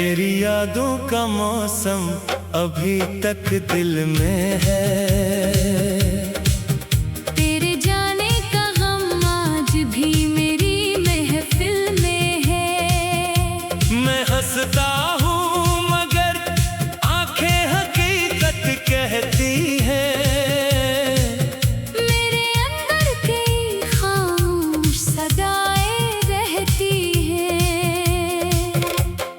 तेरी यादों का मौसम अभी तक दिल में है। तेरे जाने का गम आज भी मेरी महफिल में है। मैं हंसता हूँ मगर आंखें हकीकत कहती हैं। मेरे अंदर कई खामोश सदाएं रहती हैं।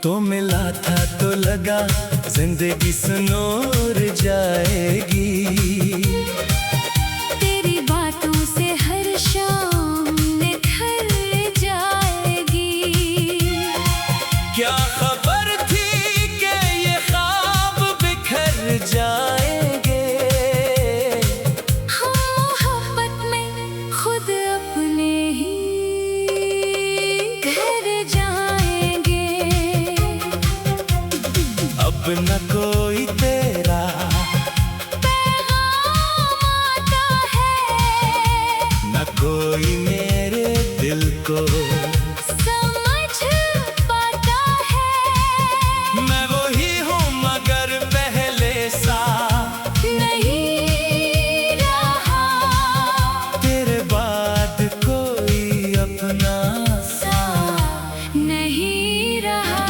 तो मिला था तो लगा जिंदगी सुनोर जाएगी। तेरी बातों से हर शाम निखर जाएगी। क्या खबर थी कि ये ख्वाब बिखर जाएंगे। हम मोहब्बत में खुद अपने ही घर जाएंगे। अब न कोई तेरा पैगाम आता है, न कोई मेरे दिल को समझ पाता है। मैं वही हूँ मगर पहले सा नहीं रहा तेरे बाद कोई अपना सा नहीं रहा।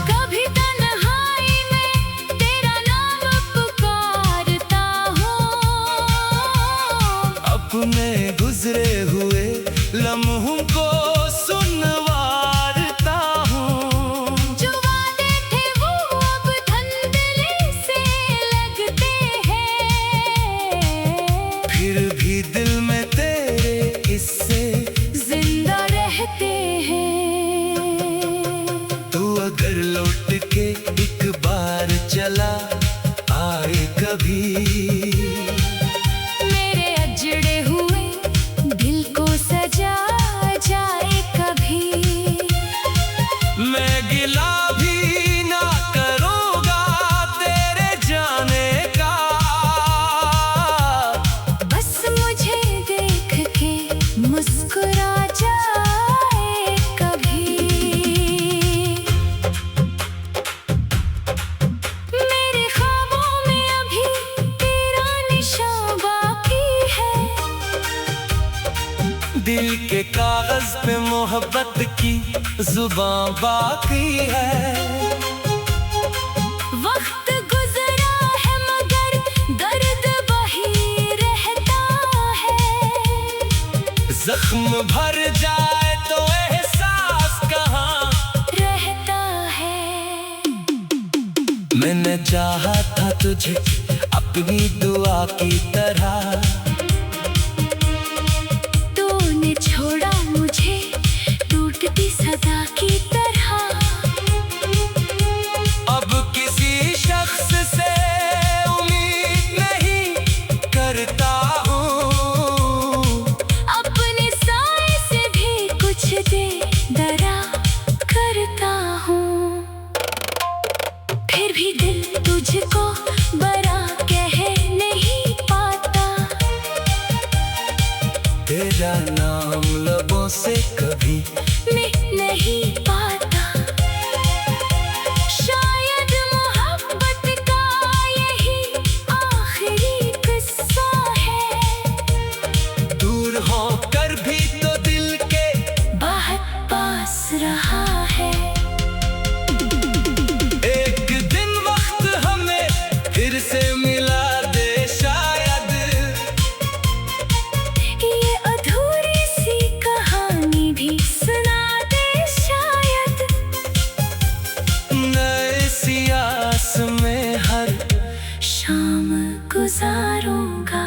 कभी तन्हाई में तेरा नाम पुकारता हूँ। अपने गुजरे हुए लम्हों को सुनवारता हूँ। जो वादे थे वो अब धंधले से लगते हैं। फिर भी दिल में तेरे किस्से जिंदा रहते हैं। तू अगर लौट के एक बार चला आए कभी। मेरे अजड़े हुए दिल को सजा जाए कभी। मैं गिला भी ना करूँगा तेरे जाने का। बस मुझे देख के मुस्कुरा जाए कभी। मेरे ख्वाबों में अभी तेरा निशान बाकी है। दिल के कागज पे मोहब्बत की जुबान बाकी है। वक्त गुजरा है मगर दर्द वही रहता है। जख्म भर जाए तो एहसास कहाँ रहता है। मैंने चाहा था तुझे अपनी दुआ की तरह। तूने छोड़ा मुझे टूटती सदा की तरह। अब किसी शख्स से उम्मीद नहीं करता हूँ। अपने साए से भी कुछ दे डरा करता हूँ। फिर भी दिल तुझको बरा कह नहीं पाता। तेरा नाम लबों से कभी मिट नहीं पाता। शायद मोहब्बत का यही आखिरी किस्सा है। दूर होकर भी तो दिल के बहुत पास रहा है। एक दिन वक्त हमें फिर से मिला दे शायद। ये अधूरी सी कहानी भी सुना दे शायद। नए सियास में हर शाम गुजारूंगा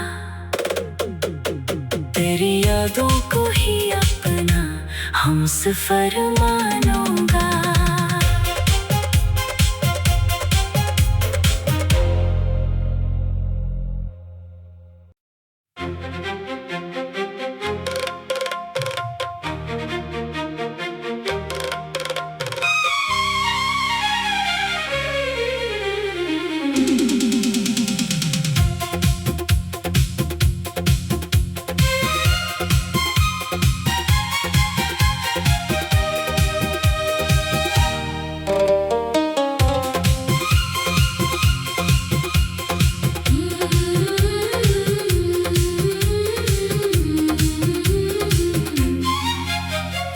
तेरी यादों को ही अपना हमसफर मानूंगा।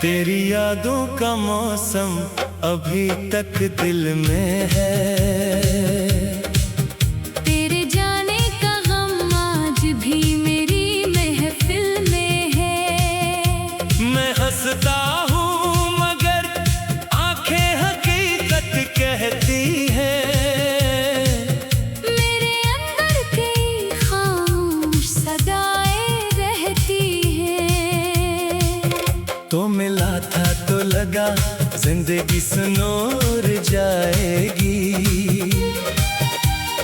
तेरी यादों का मौसम अभी तक दिल में है। तेरे जाने का गम आज भी मेरी महफिल में है। मैं हंसता हूँ मगर आंखें हकीकत कहती हैं। मेरे अंदर कई खामोश सदाएं रहती हैं। तो मिला था तो लगा जिंदगी सुनोर जाएगी।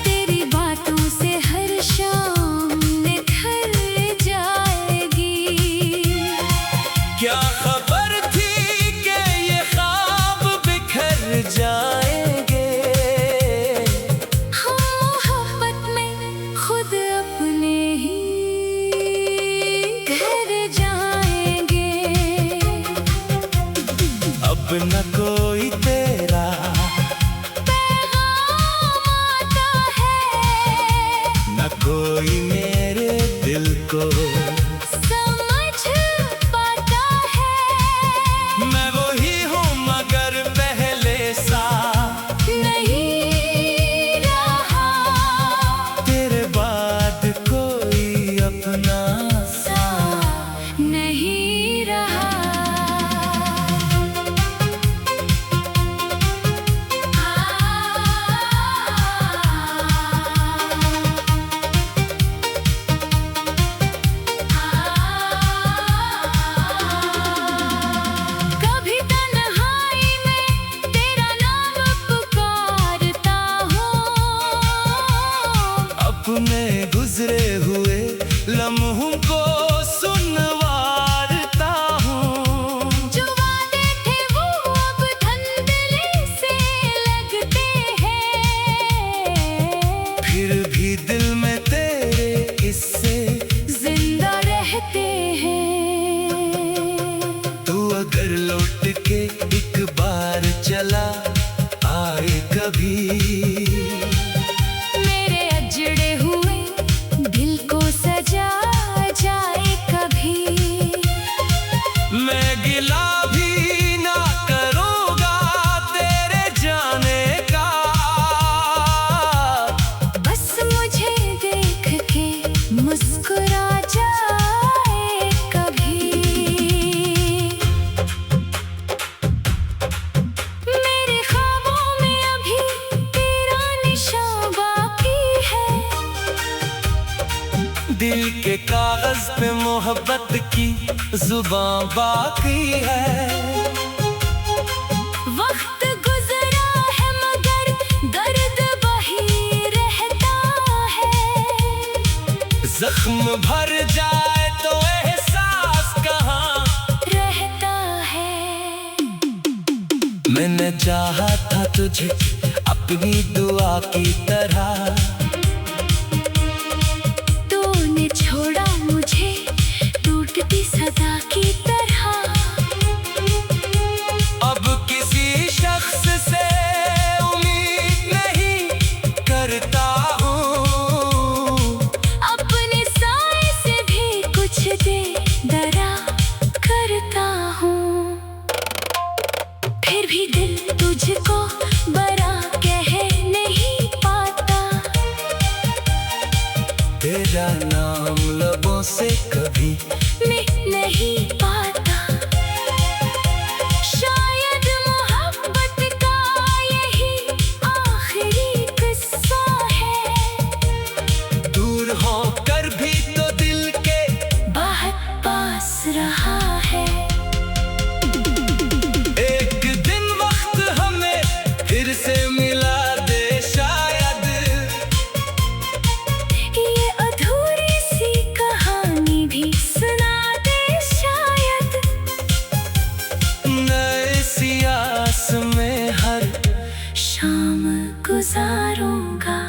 तेरी बातों से हर शाम निखर जाएगी। क्या खबर थी कि ये ख्वाब बिखर जाएंगे। हम मोहब्बत में खुद अपने ही घर जाएंगे। अब न कोई तेरा पैगाम आता है, न कोई मेरे दिल को समझ पाता है। मैं वही हूँ मगर पहले सा नहीं रहा तेरे बाद कोई अपना सा नहीं रहा। कभी तन्हाई में तेरा नाम पुकारता हूँ। अपने गुजरे हुए लम्हों को सुनवारता हूँ। जो वादे थे वो अब धंधले से लगते हैं। फिर भी दिल में तेरे किस्से जिंदा रहते हैं। तू अगर लौट के एक बार चला आए कभी। मेरे अजड़े हुए दिल को सजा जाए कभी। मैं गिला भी ना करूँगा तेरे जाने का। बस मुझे देख के मुस्कुरा जाए कभी। मेरे ख्वाबों में अभी तेरा निशान बाकी है। दिल के कागज पे मोहब्बत की जुबान बाकी है। वक्त गुजरा है मगर दर्द वही रहता है। जख्म भर जाए तो एहसास कहाँ रहता है। मैंने चाहा था तुझे अपनी दुआ की तरह। तूने छोड़ा मुझे टूटती सदा की तरह। अब किसी शख्स से उम्मीद नहीं करता हूँ। अपने साए से भी कुछ दे डरा करता हूँ। फिर भी दिल तुझको बरा कह नहीं पाता। तेरा नाम लबों से कभी मैं नहीं पाता। शायद मोहब्बत का यही आखिरी किस्सा है। दूर होकर भी तो दिल के बहुत पास रहा है। एक दिन वक्त हमें फिर से मिला दे शायद। ये अधूरी सी कहानी भी सुना दे शायद। नए सियास में हर शाम गुजारूंगा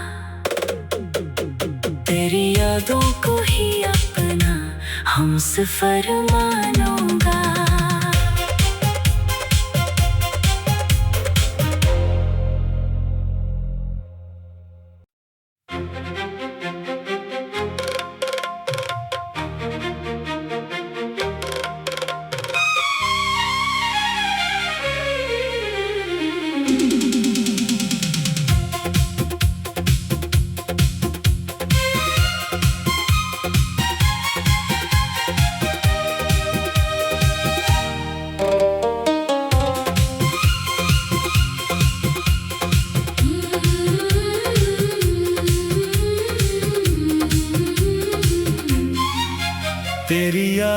तेरी यादों को ही अपना हमसफर मानूंगा।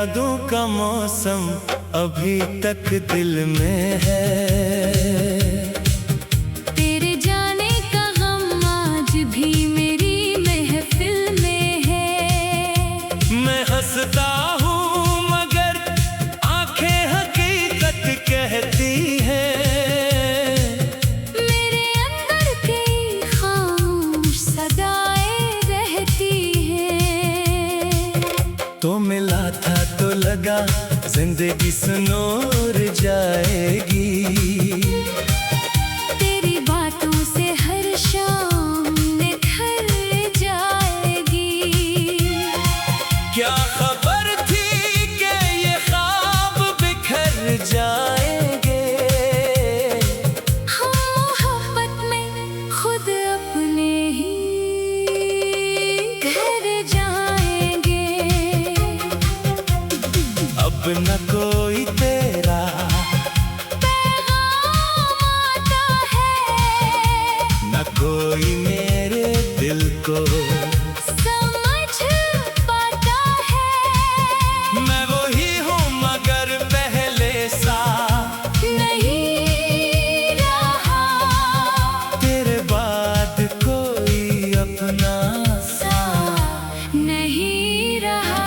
यादों का मौसम अभी तक दिल में है। तेरे जाने का गम आज भी मेरी महफिल में है। मैं हंसता हूँ मगर आंखें हकीकत कहती हैं। मेरे अंदर कई खामोश सदाएं रहती हैं। तो मिला था तो लगा जिंदगी सुनोर जाएगी। तेरी बातों से हर शाम निखर जाएगी। क्या खबर थी कि ये ख्वाब बिखर जाएंगे। हम मोहब्बत में खुद अपने ही घर जाएंगे। अब न कोई तेरा पैगाम आता है, न कोई मेरे दिल को समझ पाता है। मैं वही हूँ मगर पहले सा नहीं रहा तेरे बाद कोई अपना सा नहीं रहा।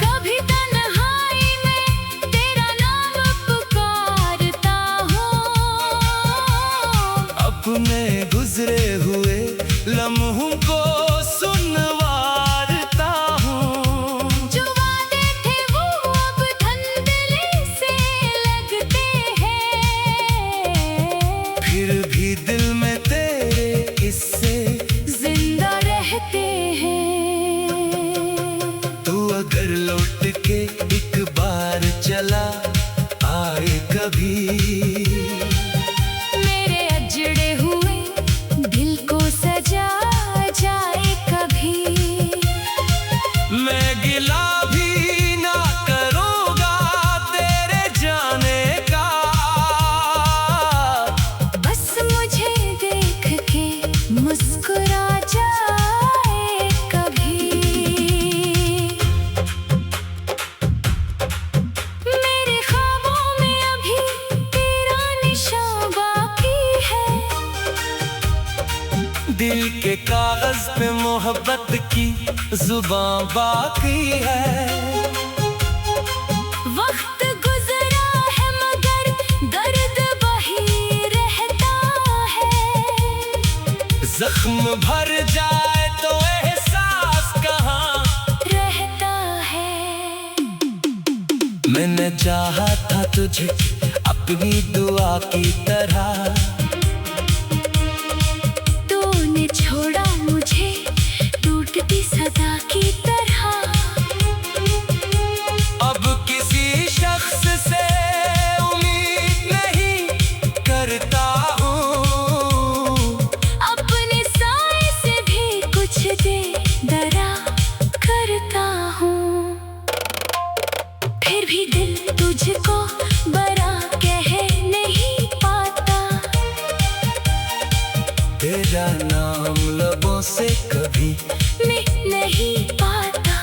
कभी तन्हाई में तेरा नाम पुकारता हूँ। अपने गुजरे हुए लम्हों को सुनवारता हूँ। जो वादे थे वो अब धंधले से लगते हैं। फिर भी दिल में तेरे किस्से जिंदा रहते हैं। तू अगर लौट के एक बार चला आए कभी। मेरे अजड़े हुए दिल को सजा जाए कभी। मैं गिला भी ना करूँगा तेरे जाने का। बस मुझे देख के मुस्कुरा जाए कभी। मेरे ख्वाबों में अभी तेरा निशान बाकी है। दिल के कागज पे मोहब्बत की जुबान बाकी है। वक्त गुजरा है मगर दर्द वही रहता है। जख्म भर जाए तो एहसास कहाँ रहता है। मैंने चाहा था तुझे अपनी दुआ की तरह। तूने छोड़ा मुझे टूटती सदा की तरह। अब किसी शख्स से उम्मीद नहीं करता हूँ। अपने साए से भी कुछ दे डरा करता हूँ। फिर भी दिल तुझको बरा कह नहीं पाता। तेरा नाम लबों से कभी मैं नहीं पाता।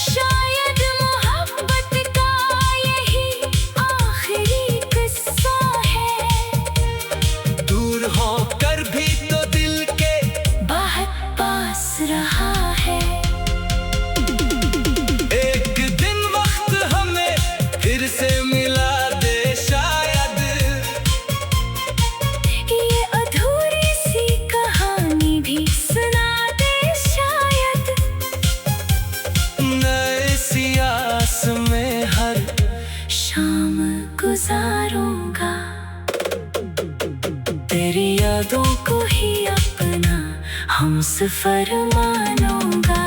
शायद मोहब्बत का यही आखिरी किस्सा है। दूर होकर भी तो दिल के बहुत पास रहा है। एक दिन वक्त हमें फिर से मिला दे शायद। ये अधूरी सी कहानी भी सुना दे शायद। नए सियास में हर शाम गुजारूंगा तेरी यादों को ही अपना हमसफर मानूंगा।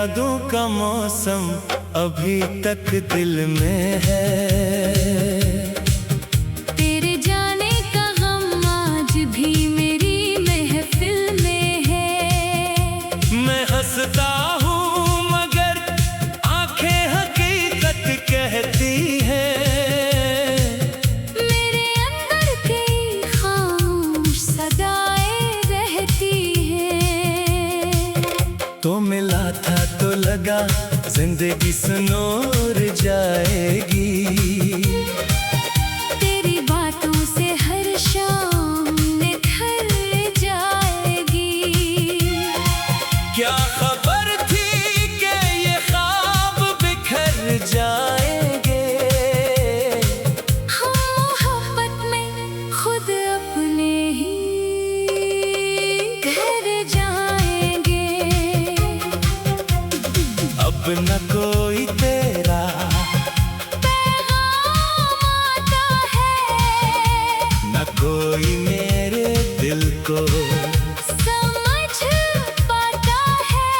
यादों का मौसम अभी तक दिल में है। तेरे जाने का गम आज भी मेरी महफिल में है। मैं हंसता हूँ मगर आंखें हकीकत कहती हैं। मेरे अंदर कई खामोश सदाएं रहती हैं। तो मिला था तो लगा जिंदगी सुनोर जाएगी। तेरी बातों से हर शाम निखर जाएगी। क्या खबर थी कि ये ख्वाब बिखर जाएंगे। हम मोहब्बत में खुद अपने ही घर जाएंगे। अब न कोई तेरा पैगाम आता है, न कोई मेरे दिल को समझ पाता है।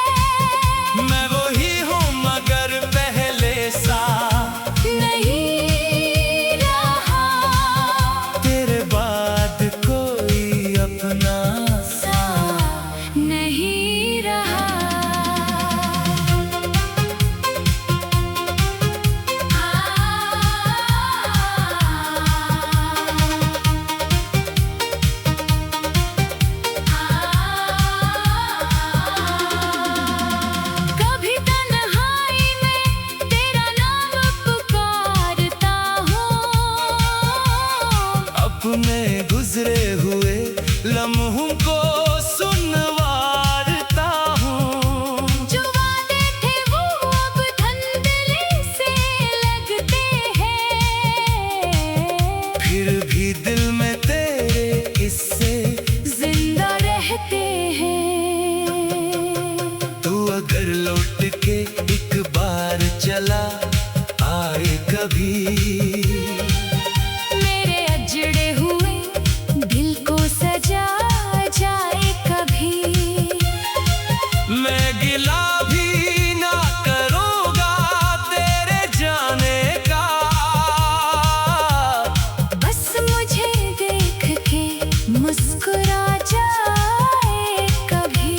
मैं वही हूँ मगर पहले सा नहीं रहा तेरे बाद कोई अपना सा नहीं रहा। कभी तन्हाई में तेरा नाम पुकारता हूँ। अपने गुजरे हुए लम्हों को सुनवारता हूँ। जो वादे थे वो अब धंधले से लगते हैं। फिर भी दिल में तेरे किस्से जिंदा रहते हैं। तू अगर लौट के एक बार चला आए कभी। मेरे अजड़े हुए दिल को सजा जाए कभी। मैं गिला भी ना करूँगा तेरे जाने का। बस मुझे देख के मुस्कुरा जाए कभी।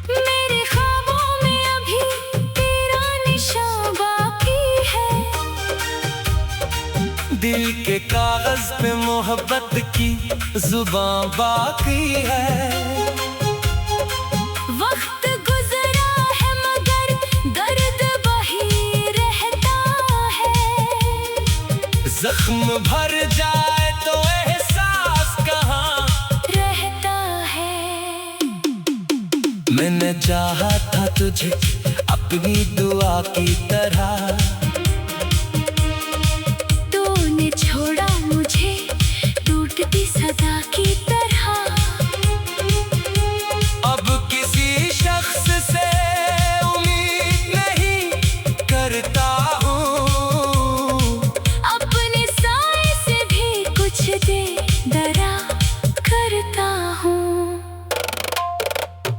मेरे ख्वाबों में अभी तेरा निशान बाकी है। दिल के कागज पे मोहब्बत की जुबान बाकी है। वक्त गुजरा है मगर दर्द वही रहता है। जख्म भर जाए तो एहसास कहाँ रहता है। मैंने चाहा था तुझे अपनी दुआ की तरह। तूने छोड़ा मुझे टूटती सदा की तरह। अब किसी शख्स से उम्मीद नहीं करता हूँ। अपने साए से भी कुछ दे डरा करता हूँ।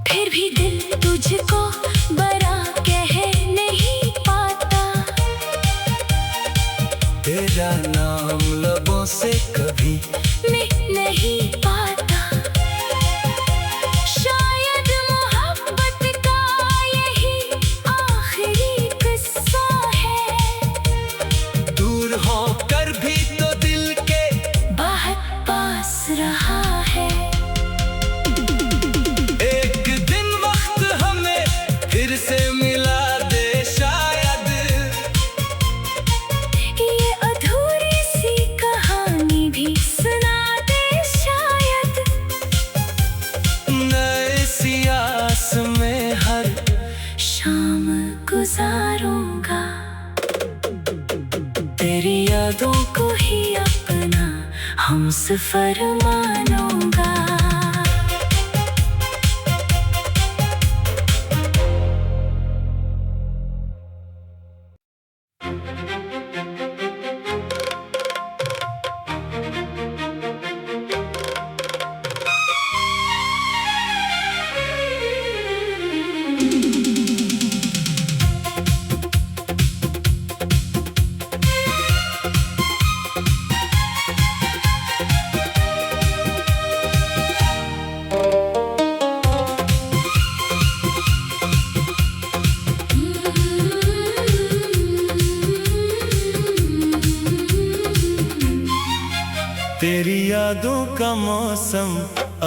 फिर भी दिल तुझको बरा कह नहीं पाता। तेरा नाम लबों से कभी मिट नहीं पाता। शायद मोहब्बत का यही आखिरी किस्सा है। दूर होकर भी तो दिल के बहुत पास रहा है। एक दिन वक्त हमें फिर से मिला दे शायद। ये अधूरी सी कहानी भी सुना दे शायद। नए सियास में हर शाम गुजारूंगा तेरी यादों को ही अपना हमसफर मानूंगा। यादों का मौसम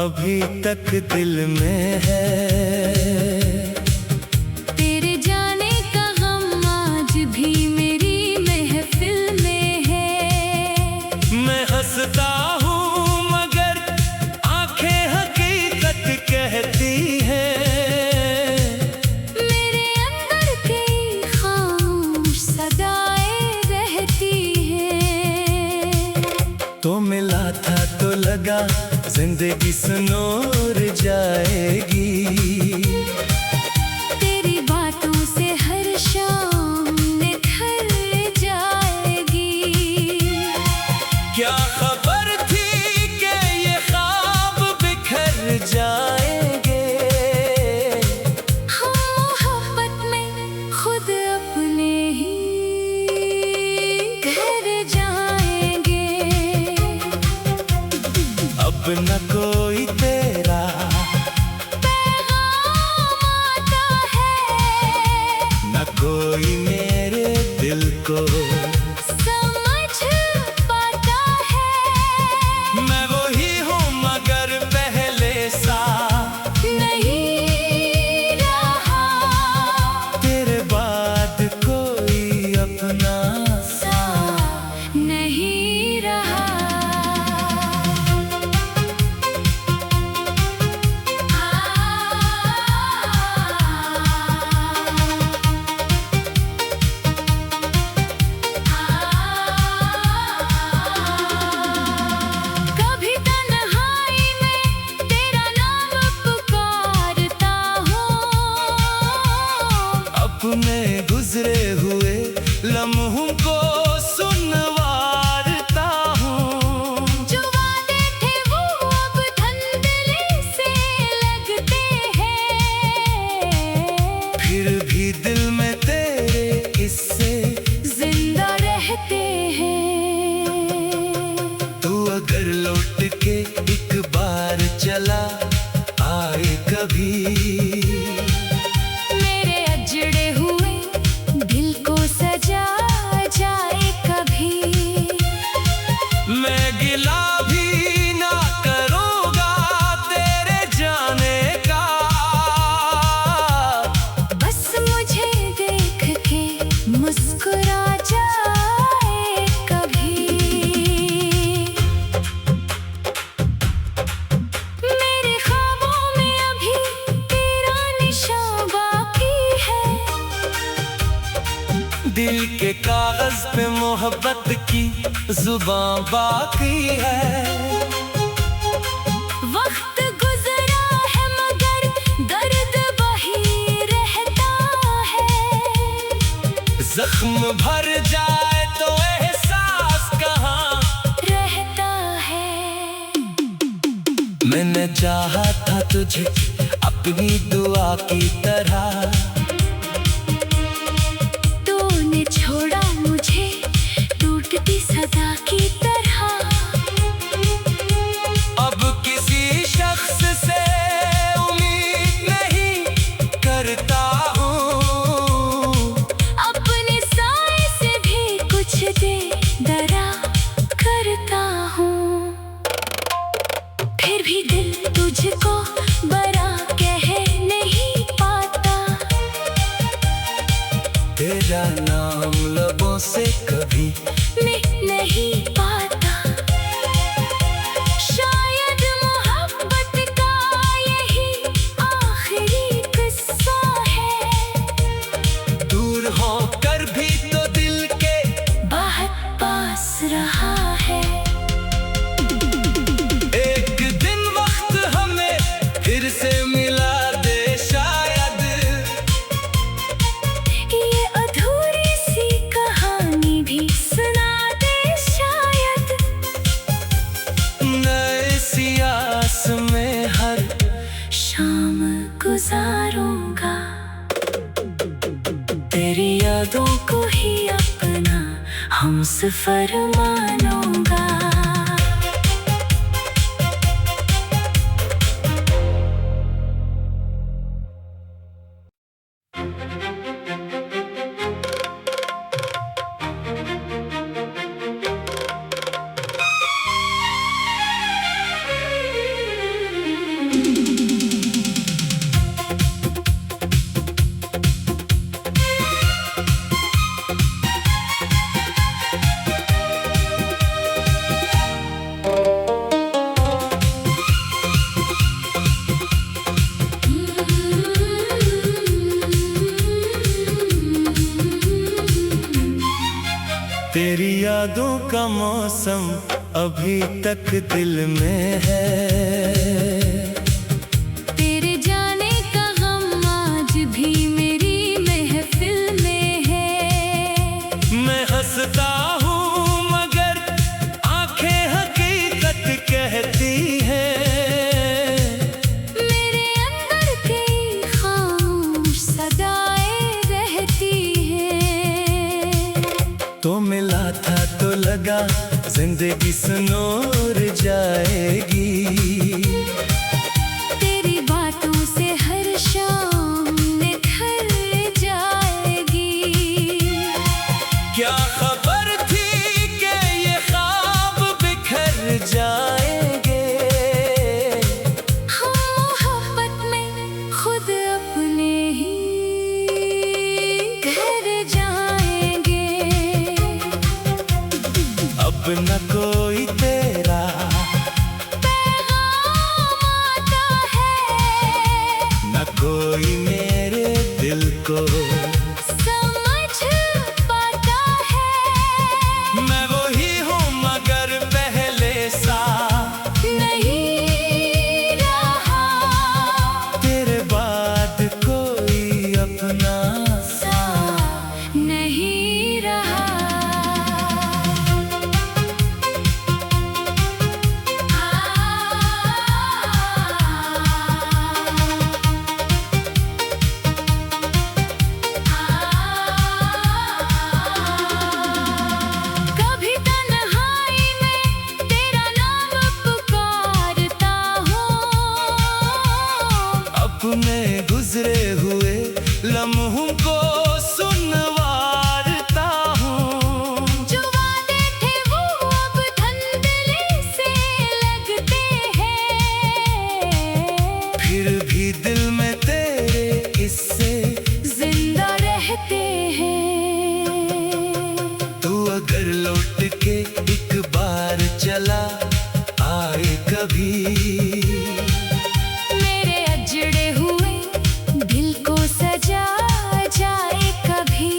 अभी तक दिल में है। तेरे जाने का गम आज भी मेरी महफिल में है। मैं हंसता हूँ मगर आंखें हकीकत कहती हैं। मेरे अंदर कई खामोश सदाएं रहती हैं। तो मिला था तो लगा जिंदगी सुनोर जाएगी। तेरी बातों से हर शाम निखर जाएगी। क्या खबर थी कि ये ख्वाब बिखर जाएंगे। हम मोहब्बत में खुद अपने ही घर जाएंगे। अब न कोई तेरा पैगाम आता है, न कोई मेरे दिल को समझ पाता है। मैं वही हूँ मगर पहले सा नहीं रहा तेरे बाद कोई अपना सा नहीं रहा। कभी तन्हाई में तेरा नाम पुकारता हूँ। अपने गुजरे हुए लम्हों को सुनवारता हूँ। जो वादे थे वो अब धंधले से लगते हैं। फिर भी दिल में तेरे किस्से जिंदा रहते हैं। तू अगर लौट के एक बार चला आए कभी। मेरे अजड़े हुए दिल को सजा जाए कभी। मैं गिला भी ना करूँगा तेरे जाने का। बस मुझे देख के मुस्कुरा जाए कभी। मेरे ख्वाबों में अभी तेरा निशान बाकी है। दिल के कागज पे मोहब्बत की जुबान बाकी है। वक्त गुजरा है मगर दर्द वही रहता है। जख्म भर जाए तो एहसास कहाँ रहता है। मैंने चाहा था तुझे अपनी दुआ की तरह। तूने छोड़ा मुझे टूटती सदा की तरह। अब किसी शख्स से उम्मीद नहीं करता हूँ। अपने साए से भी कुछ दे डरा करता हूँ। फिर भी दिल तुझको बरा कह नहीं पाता। तेरा नाम लबों से कभी मिट नहीं पाता। शायद मोहब्बत का यही आखिरी किस्सा है। दूर होकर भी तो दिल के बहुत पास रहा है। एक दिन वक्त हमें फिर से मिला दे शायद। ये अधूरी सी कहानी भी सुना दे शायद। नए सियास में हर शाम गुजारूंगा तेरी यादों को ही अपना हमसफर मानूंगा। तेरी यादों का मौसम अभी तक दिल में है। तेरे जाने का गम आज भी मेरी महफिल में है। मैं हंसता हूँ मगर आंखें हकीकत कहती हैं। मेरे अंदर कई खामोश सदाएं रहती हैं। तो मिला था तो लगा जिंदगी सुनूर जाएगी। तेरी बातों से हर शाम निखर जाएगी। क्या खबर थी कि ये ख्वाब बिखर जाएंगे। हम मोहब्बत में खुद अपने ही घर जाएंगे। अब न कोई तेरा पैगाम आता है, न कोई मेरे दिल को समझ पाता है। मैं वही हूँ मगर पहले सा नहीं रहा तेरे बाद कोई अपना सा नहीं रहा। कभी तन्हाई में तेरा नाम पुकारता हूँ। अपने गुजरे हुए लम्हों को सुनवारता हूँ। जो वादे थे वो अब धंधले से लगते हैं। फिर भी दिल में तेरे किस्से जिंदा रहते हैं। तू अगर लौट के एक बार चला आए कभी। मेरे अजड़े हुए दिल को सजा जाए कभी।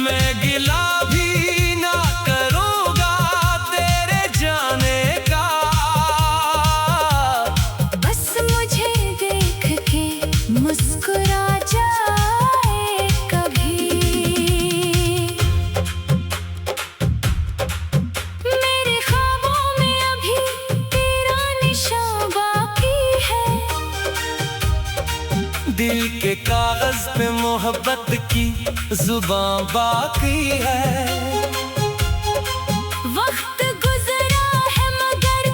मैं गिला भी ना करूँगा तेरे जाने का। बस मुझे देख के मुस्कुरा जाए कभी। मेरे ख्वाबों में अभी तेरा निशान बाकी है। दिल के कागज पे मोहब्बत की जुबान बाकी है। वक्त गुजरा है मगर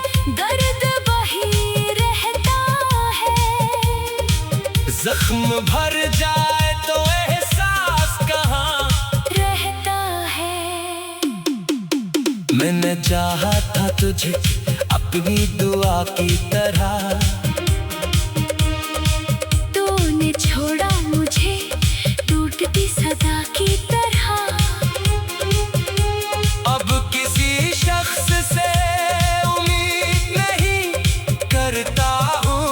दर्द वही रहता है। जख्म भर जाए तो एहसास कहाँ रहता है। मैंने चाहा था तुझे अपनी दुआ की तरह। तूने छोड़ा मुझे टूटती सदा की तरह। अब किसी शख्स से उम्मीद नहीं करता हूँ।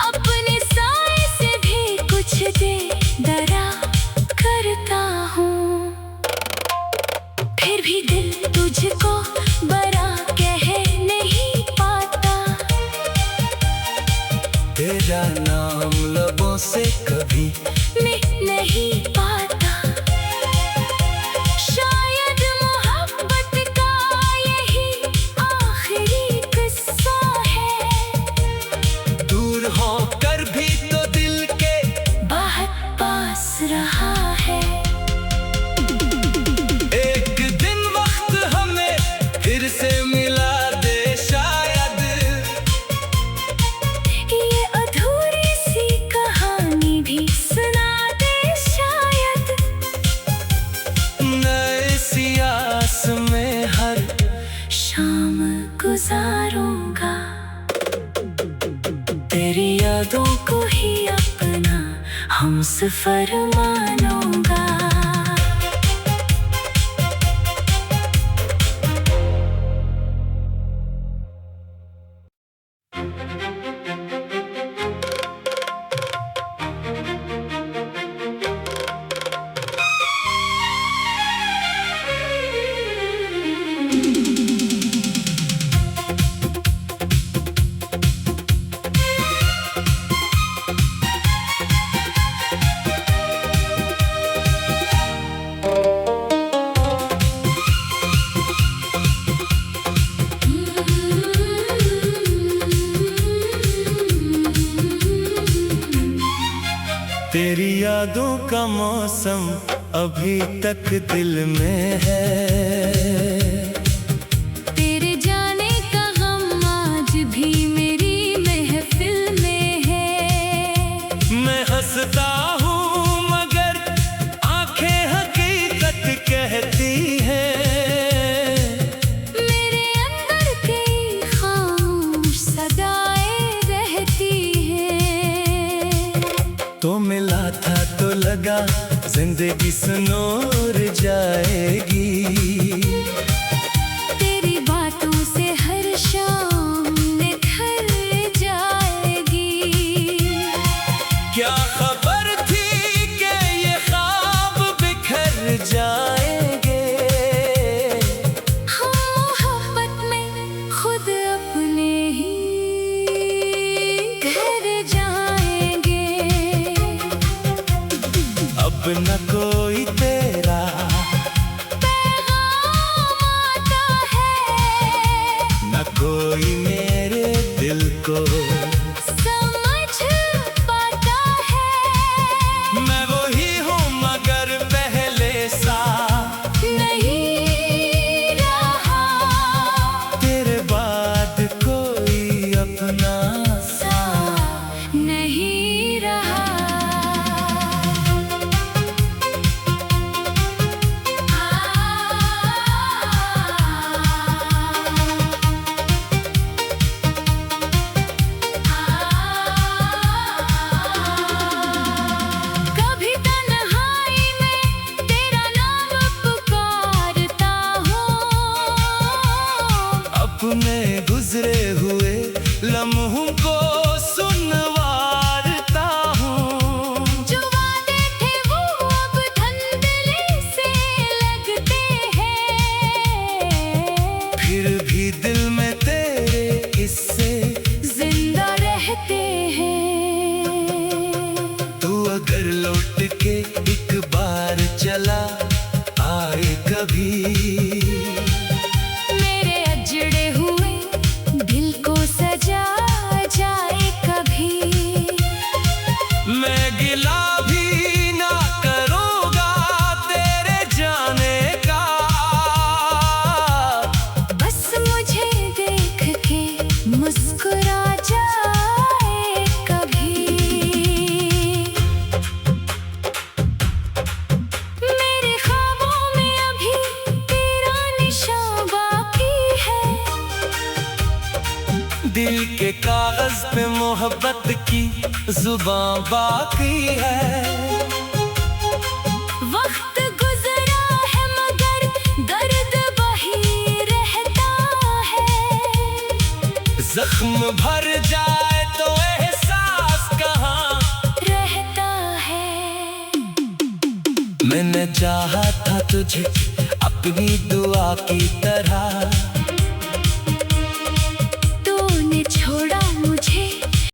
अपने साए से भी कुछ दे डरा करता हूँ। फिर भी दिल तुझको बरा कह नहीं पाता। तेरा नाम लबों से कभी मैं नहीं पाता। शायद मोहब्बत का यही आखिरी किस्सा है। दूर होकर भी तो दिल के बहुत पास रहा है। एक दिन वक्त हमें फिर से मिला दे शायद। ये अधूरी सी कहानी भी सुना दे शायद। नए सियास में हर शाम गुजारूंगा तेरी यादों को ही अपना हमसफर मानूंगा। यादों का मौसम अभी तक दिल में है। तेरे जाने का गम आज भी मेरी महफिल में है। मैं हंसता हूँ मगर आंखें हकीकत कहती हैं। मेरे अंदर कई खामोश सदाएं रहती हैं। तो मिला था तो लगा जिंदगी सुनोर जाएगी। तेरी बातों से हर शाम निखर जाएगी। क्या खबर थी कि ये ख्वाब बिखर जाएंगे। हम मोहब्बत में खुद अपने ही घर जाएंगे। अब न कोई तेरा पैगाम आता है, न कोई मेरे दिल को समझ पाता है। मैं वही हूँ मगर पहले सा नहीं रहा तेरे बाद कोई अपना सा नहीं रहा। कभी तन्हाई में तेरा नाम पुकारता हूँ। अपने गुजरे हुए लम्हों को सुनवारता हूँ। जो वादे थे वो अब धंधले से लगते हैं। फिर भी दिल में तेरे किस्से जिंदा रहते हैं। तू अगर लौट के एक बार चला आए कभी। मेरे अजड़े हुए दिल को सजा जाए कभी। मैं गिला भी ना करूँगा तेरे जाने का। बस मुझे देख के मुस्कुरा जाए कभी। मेरे ख्वाबों में अभी तेरा निशान बाकी है। दिल के कागज पे मोहब्बत की जुबान बाकी है। वक्त गुजरा है मगर दर्द वही रहता है। जख्म भर जाए तो एहसास कहाँ रहता है। मैंने चाहा था तुझे अपनी दुआ की तरह।